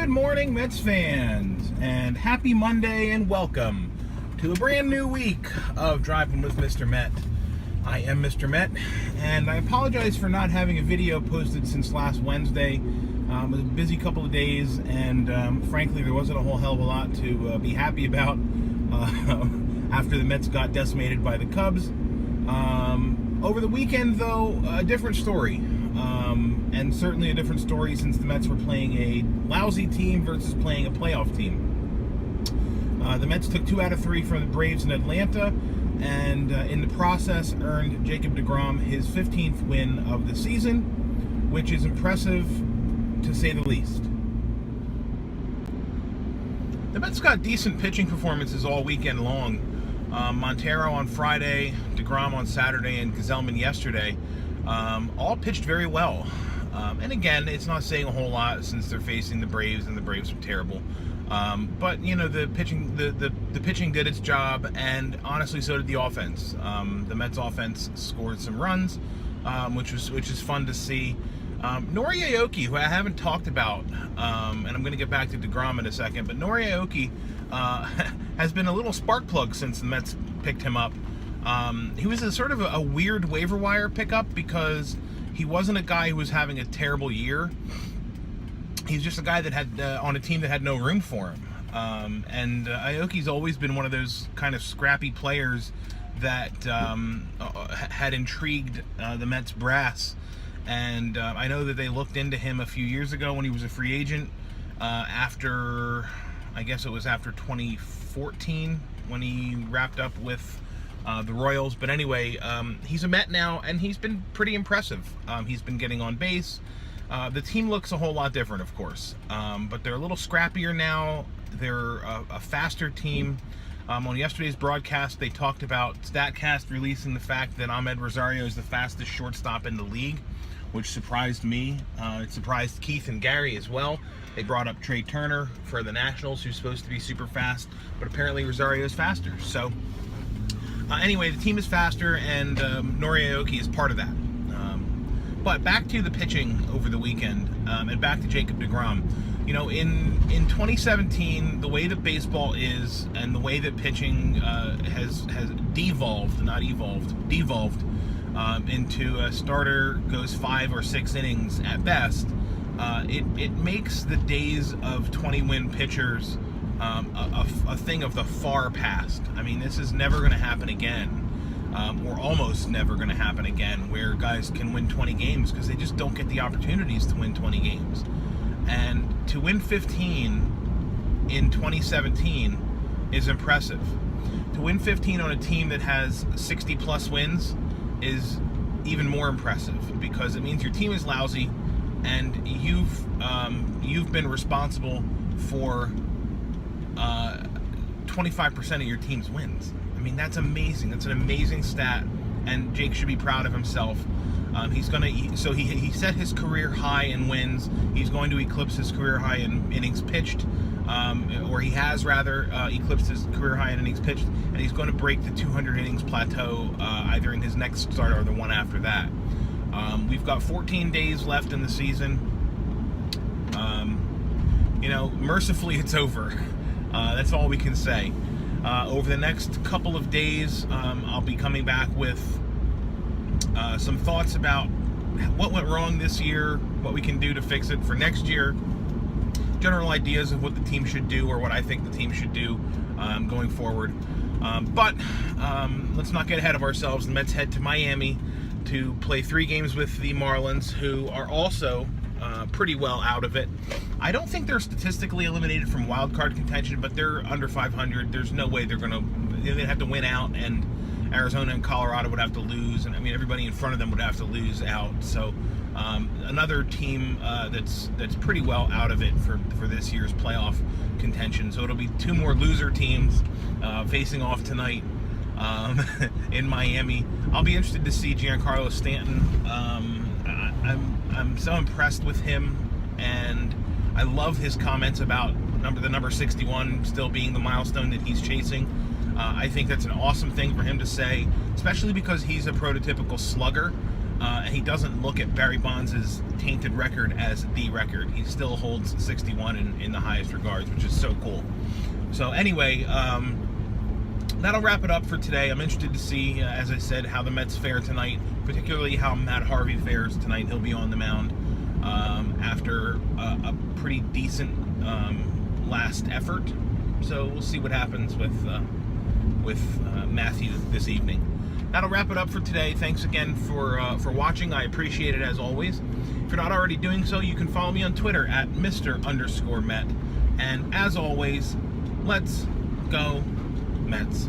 Good morning, Mets fans, and happy Monday, and welcome to a brand new week of Driving with Mr. Met. I am Mr. Met, and I apologize for not having a video posted since last Wednesday. It was a busy couple of days, and frankly, there wasn't a whole hell of a lot to be happy about after the Mets got decimated by the Cubs. Over the weekend, though, a different story. And certainly a different story since the Mets were playing a lousy team versus playing a playoff team. The Mets took 2 out of 3 from the Braves in Atlanta, and in the process earned Jacob deGrom his 15th win of the season, which is impressive to say the least. The Mets got decent pitching performances all weekend long. Montero on Friday, deGrom on Saturday, and Gsellman yesterday. All pitched very well. And again, it's not saying a whole lot since they're facing the Braves, and the Braves are terrible. But you know, the pitching did its job, and honestly, so did the offense. The Mets offense scored some runs, which is fun to see. Nori Aoki, who I haven't talked about, and I'm going to get back to deGrom in a second, but Nori Aoki has been a little spark plug since the Mets picked him up. He was a sort of a weird waiver wire pickup because he wasn't a guy who was having a terrible year. He's just a guy that had on a team that had no room for him. And Aoki's always been one of those kind of scrappy players that had intrigued the Mets brass. And I know that they looked into him a few years ago when he was a free agent after 2014 when he wrapped up with the Royals. But anyway, he's a Met now, and he's been pretty impressive. He's been getting on base. The team looks a whole lot different, of course, but they're a little scrappier now. They're a faster team. On yesterday's broadcast, they talked about StatCast releasing the fact that Amed Rosario is the fastest shortstop in the league, which surprised me. It surprised Keith and Gary as well. They brought up Trey Turner for the Nationals, who's supposed to be super fast, but apparently Rosario is faster. So anyway, the team is faster, and Nori Aoki is part of that. But back to the pitching over the weekend, and back to Jacob deGrom. You know, in 2017, the way that baseball is, and the way that pitching has devolved into a starter goes 5 or 6 innings at best. It makes the days of 20-win pitchers a thing of the far past. I mean, this is never going to happen again, or almost never going to happen again, where guys can win 20 games because they just don't get the opportunities to win 20 games. And to win 15 in 2017 is impressive. To win 15 on a team that has 60-plus wins is even more impressive, because it means your team is lousy, and you've been responsible for 25% of your team's wins. I mean, that's amazing. That's an amazing stat, and Jake should be proud of himself. He set his career high in wins. He's going to eclipse his career high in innings pitched, or he has rather eclipsed his career high in innings pitched, and he's going to break the 200 innings plateau either in his next start or the one after that. We've got 14 days left in the season. Mercifully, it's over. That's all we can say. Over the next couple of days, I'll be coming back with some thoughts about what went wrong this year, what we can do to fix it for next year, general ideas of what the team should do, or what I think the team should do going forward. But let's not get ahead of ourselves. The Mets head to Miami to play 3 games with the Marlins, who are also pretty well out of it. I don't think they're statistically eliminated from wild card contention, but they're under 500. There's no way they'd have to win out, and Arizona and Colorado would have to lose, and I mean, everybody in front of them would have to lose out. So another team that's pretty well out of it for this year's playoff contention. So it'll be 2 more loser teams facing off tonight in Miami. I'll be interested to see Giancarlo Stanton. I'm so impressed with him, and I love his comments about the number 61 still being the milestone that he's chasing. I think that's an awesome thing for him to say, especially because he's a prototypical slugger. and he doesn't look at Barry Bonds' tainted record as the record. He still holds 61 in the highest regards, which is so cool. So anyway, that'll wrap it up for today. I'm interested to see, as I said, how the Mets fare tonight, particularly how Matt Harvey fares tonight. He'll be on the mound after a pretty decent last effort. So we'll see what happens with Matthew this evening. That'll wrap it up for today. Thanks again for watching. I appreciate it as always. If you're not already doing so, you can follow me on Twitter at Mr_Met. And as always, let's go Mets.